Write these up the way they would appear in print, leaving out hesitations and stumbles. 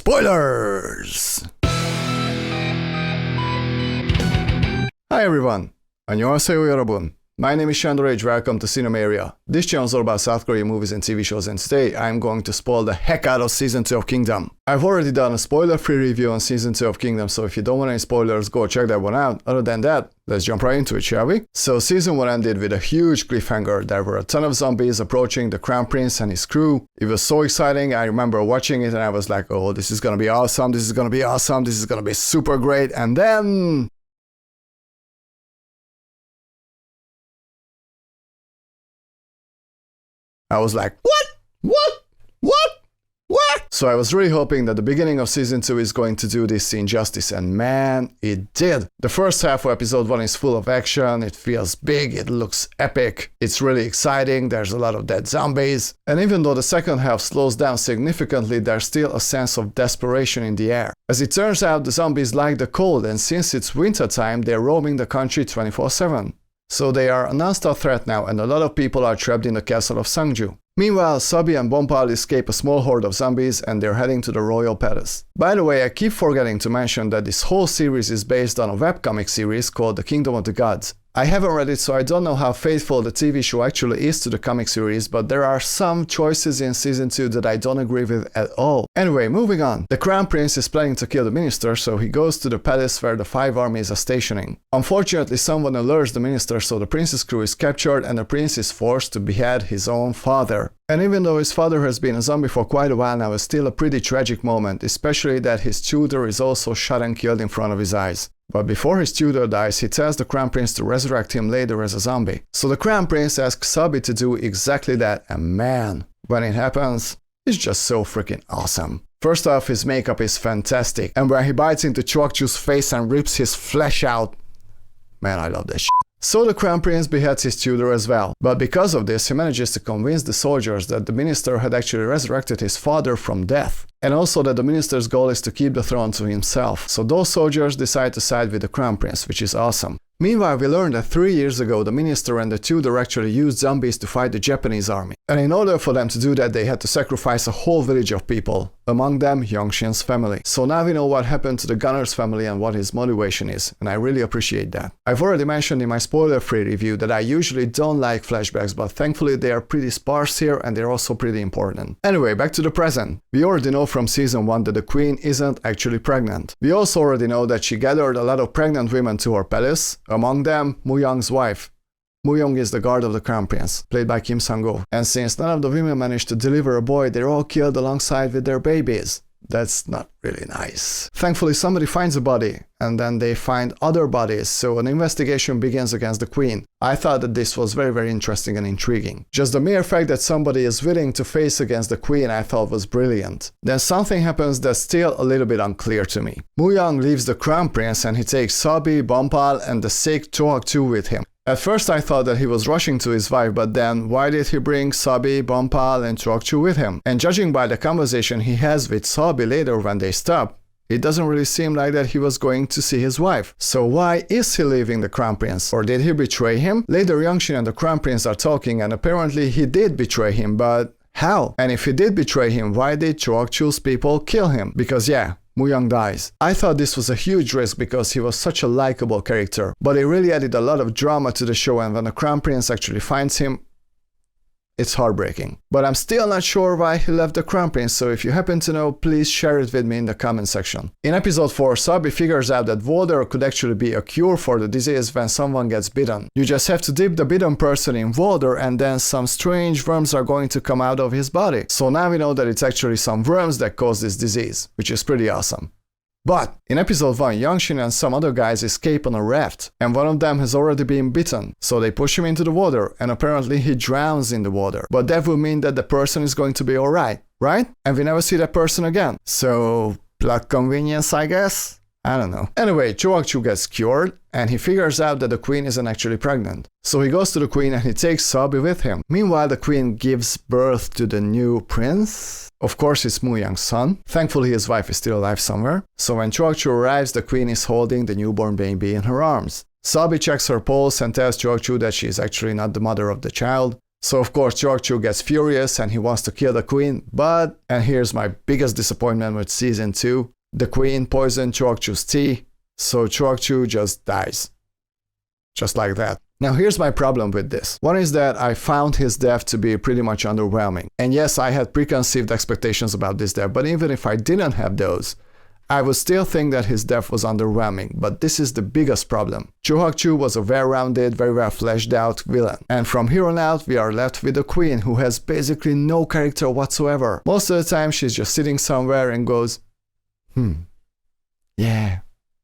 Spoilers! Hi everyone, 안녕하세요 여러분. My name is Shandorage, welcome to Cinemarea. This channel is all about South Korean movies and TV shows, and today I'm going to spoil the heck out of Season 2 of Kingdom. I've already done a spoiler-free review on Season 2 of Kingdom, so if you don't want any spoilers, go check that one out. Other than that, let's jump right into it, shall we? So Season 1 ended with a huge cliffhanger. There were a ton of zombies approaching the Crown Prince and his crew. It was so exciting. I remember watching it and I was like, oh, this is gonna be awesome, this is gonna be awesome, this is gonna be super great, and then... I was like, what? So I was really hoping that the beginning of Season 2 is going to do this scene justice, and man, it did. The first half of Episode 1 is full of action, it feels big, it looks epic, it's really exciting, there's a lot of dead zombies. And even though the second half slows down significantly, there's still a sense of desperation in the air. As it turns out, the zombies like the cold, and since it's winter time, they're roaming the country 24/7. So they are a non-stop threat now, and a lot of people are trapped in the castle of Sung-kyu. Meanwhile, Sabi and Bompal escape a small horde of zombies and they're heading to the royal palace. By the way, I keep forgetting to mention that this whole series is based on a webcomic series called The Kingdom of the Gods. I haven't read it, so I don't know how faithful the TV show actually is to the comic series, but there are some choices in Season 2 that I don't agree with at all. Anyway, moving on. The Crown Prince is planning to kill the minister, so he goes to the palace where the 5 armies are stationing. Unfortunately, someone alerts the minister, so the prince's crew is captured and the prince is forced to behead his own father. And even though his father has been a zombie for quite a while now, it's still a pretty tragic moment, especially that his tutor is also shot and killed in front of his eyes. But before his tutor dies, he tells the Crown Prince to resurrect him later as a zombie. So the Crown Prince asks Sabi to do exactly that, and man, when it happens, it's just so freaking awesome. First off, his makeup is fantastic, and when he bites into Chokchu's face and rips his flesh out, man, I love that shit. So the Crown Prince beheads his tutor as well, but because of this he manages to convince the soldiers that the minister had actually resurrected his father from death, and also that the minister's goal is to keep the throne to himself. So those soldiers decide to side with the Crown Prince, which is awesome. Meanwhile, we learned that 3 years ago the minister and the tutor actually used zombies to fight the Japanese army. And in order for them to do that, they had to sacrifice a whole village of people, among them Young-shin's family. So now we know what happened to the gunner's family and what his motivation is, and I really appreciate that. I've already mentioned in my spoiler-free review that I usually don't like flashbacks, but thankfully they are pretty sparse here and they're also pretty important. Anyway, back to the present. We already know from Season 1 that the queen isn't actually pregnant. We also already know that she gathered a lot of pregnant women to her palace, among them Moo-young's wife. Moo-young is the guard of the Crown Prince, played by Kim Seong-hun. And since none of the women managed to deliver a boy, they're all killed alongside with their babies. That's not really nice. Thankfully, somebody finds a body, and then they find other bodies, so an investigation begins against the queen. I thought that this was very interesting and intriguing. Just the mere fact that somebody is willing to face against the queen I thought was brilliant. Then something happens that's still a little bit unclear to me. Moo-young leaves the Crown Prince and he takes Sabi, Bompal and the sick Chok-chu with him. At first I thought that he was rushing to his wife, but then why did he bring Sabi, Bompal and Chok-chu with him? And judging by the conversation he has with Sabi later when they stop, it doesn't really seem like that he was going to see his wife. So why is he leaving the Crown Prince? Or did he betray him? Later Young-shin and the Crown Prince are talking and apparently he did betray him, but how? And if he did betray him, why did Chok-chu's people kill him? Because yeah, Moo-young dies. I thought this was a huge risk because he was such a likable character, but it really added a lot of drama to the show, and when the Crown Prince actually finds him, it's heartbreaking. But I'm still not sure why he left the Crown Prince, so if you happen to know, please share it with me in the comment section. In episode 4, Sabi figures out that water could actually be a cure for the disease when someone gets bitten. You just have to dip the bitten person in water and then some strange worms are going to come out of his body. So now we know that it's actually some worms that cause this disease, which is pretty awesome. But in episode 1, Young-shin and some other guys escape on a raft, and one of them has already been bitten, so they push him into the water, and apparently he drowns in the water. But that would mean that the person is going to be alright, right? And we never see that person again. So, plot convenience, I guess? I don't know. Anyway, Chok-chu gets cured, and he figures out that the queen isn't actually pregnant. So he goes to the queen and he takes Sabi with him. Meanwhile, the queen gives birth to the new prince. Of course, it's Moo-young's son. Thankfully, his wife is still alive somewhere. So when Chok-chu arrives, the queen is holding the newborn baby in her arms. Sabi checks her pulse and tells Chok-chu that she is actually not the mother of the child. So of course Ju gets furious and he wants to kill the queen, but, and here's my biggest disappointment with season 2, the queen poisoned Ju's tea, so Ju just dies. Just like that. Now here's my problem with this. One is that I found his death to be pretty much underwhelming. And yes, I had preconceived expectations about this death, but even if I didn't have those, I would still think that his death was underwhelming, but this is the biggest problem. Ju was a well-rounded, very well fleshed out villain. And from here on out, we are left with the queen, who has basically no character whatsoever. Most of the time, she's just sitting somewhere and goes, yeah,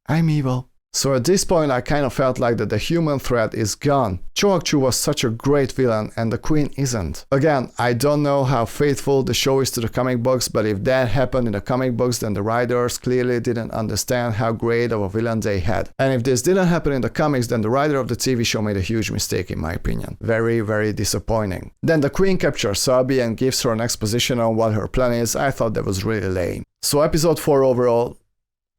I'm evil. So at this point, I kind of felt like that the human threat is gone. Ju was such a great villain and the queen isn't. Again, I don't know how faithful the show is to the comic books, but if that happened in the comic books, then the writers clearly didn't understand how great of a villain they had. And if this didn't happen in the comics, then the writer of the TV show made a huge mistake in my opinion. Very, very disappointing. Then the queen captures Sabi and gives her an exposition on what her plan is. I thought that was really lame. So episode 4 overall.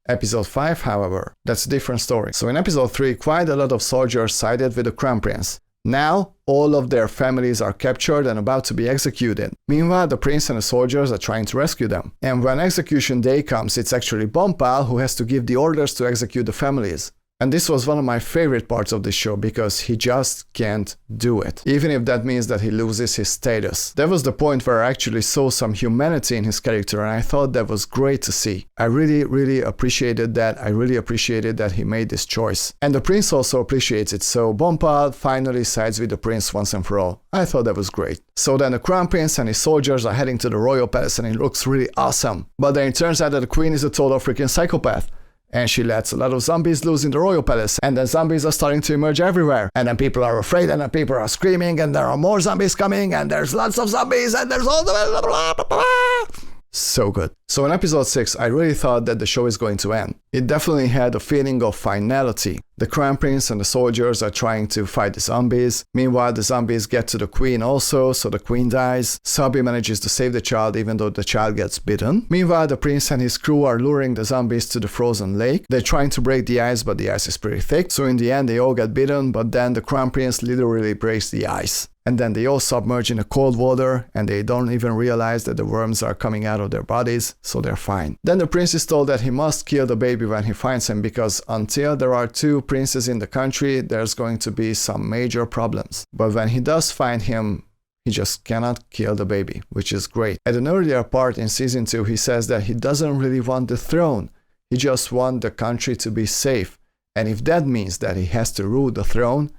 Episode 5, however, that's a different story. So in episode 3, quite a lot of soldiers sided with the Crown Prince. Now, all of their families are captured and about to be executed. Meanwhile, the prince and the soldiers are trying to rescue them. And when execution day comes, it's actually Bompal who has to give the orders to execute the families. And this was one of my favorite parts of the show because he just can't do it, even if that means that he loses his status. That was the point where I actually saw some humanity in his character and I thought that was great to see. I really appreciated that. I really appreciated that he made this choice. And the prince also appreciates it, so Bompal finally sides with the prince once and for all. I thought that was great. So then the crown prince and his soldiers are heading to the royal palace and it looks really awesome. But then it turns out that the queen is a total freaking psychopath. And she lets a lot of zombies loose in the royal palace, and then zombies are starting to emerge everywhere. And then people are afraid, and then people are screaming, and there are more zombies coming, and there's lots of zombies, and there's all the blah, blah, blah, blah. So good. So in episode 6, I really thought that the show is going to end. It definitely had a feeling of finality. The crown prince and the soldiers are trying to fight the zombies. Meanwhile, the zombies get to the queen also, so the queen dies. Sabi manages to save the child even though the child gets bitten. Meanwhile, the prince and his crew are luring the zombies to the frozen lake. They're trying to break the ice, but the ice is pretty thick. So in the end, they all get bitten, but then the crown prince literally breaks the ice. And then they all submerge in the cold water and they don't even realize that the worms are coming out of their bodies, so they're fine. Then the prince is told that he must kill the baby when he finds him because until there are 2 princes in the country, there's going to be some major problems. But when he does find him, he just cannot kill the baby, which is great. At an earlier part in season 2, he says that he doesn't really want the throne. He just wants the country to be safe. And if that means that he has to rule the throne,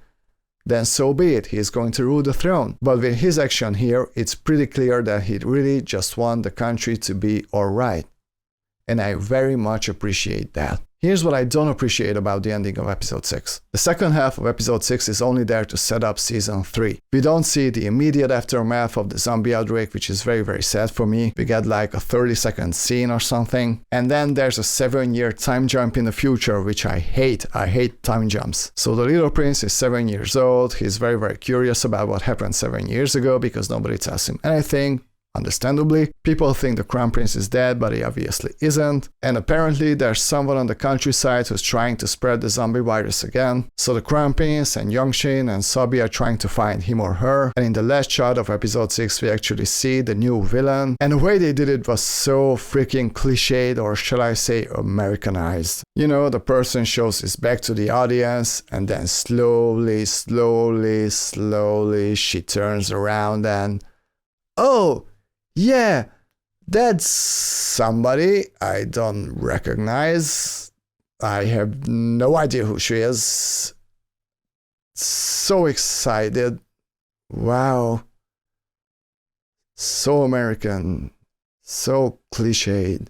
then so be it, he is going to rule the throne. But with his action here, it's pretty clear that he really just wants the country to be alright. And I very much appreciate that. Here's what I don't appreciate about the ending of episode 6. The second half of episode 6 is only there to set up season 3. We don't see the immediate aftermath of the zombie outbreak, which is very sad for me. We get like a 30-second scene or something. And then there's a 7-year time jump in the future, which I hate. I hate time jumps. So the little prince is 7 years old. He's very curious about what happened 7 years ago because nobody tells him anything. Understandably, people think the crown prince is dead, but he obviously isn't. And apparently there's someone on the countryside who's trying to spread the zombie virus again. So the crown prince and Youngshin and Sabi are trying to find him or her. And in the last shot of episode 6, we actually see the new villain. And the way they did it was so freaking cliched, or shall I say Americanized. You know, the person shows his back to the audience and then slowly she turns around and, oh, yeah, that's somebody I don't recognize. I have no idea who she is. So excited. Wow. So American. So cliched.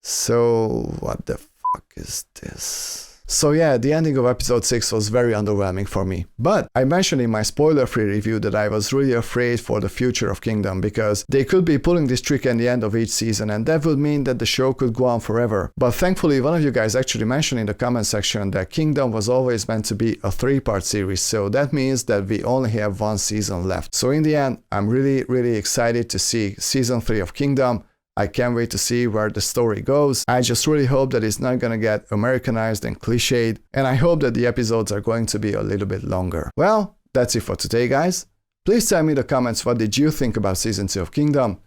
So what the fuck is this? So yeah, the ending of episode 6 was very underwhelming for me. But I mentioned in my spoiler-free review that I was really afraid for the future of Kingdom because they could be pulling this trick at the end of each season and that would mean that the show could go on forever. But thankfully, one of you guys actually mentioned in the comment section that Kingdom was always meant to be a 3-part series, so that means that we only have 1 season left. So in the end, I'm really excited to see season 3 of Kingdom. I can't wait to see where the story goes. I just really hope that it's not gonna get Americanized and cliched, and I hope that the episodes are going to be a little bit longer. Well, that's it for today, guys. Please tell me in the comments what did you think about Season 2 of Kingdom.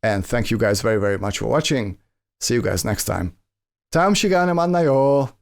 And thank you guys very, very much for watching. See you guys next time. 다음 시간에 만나요.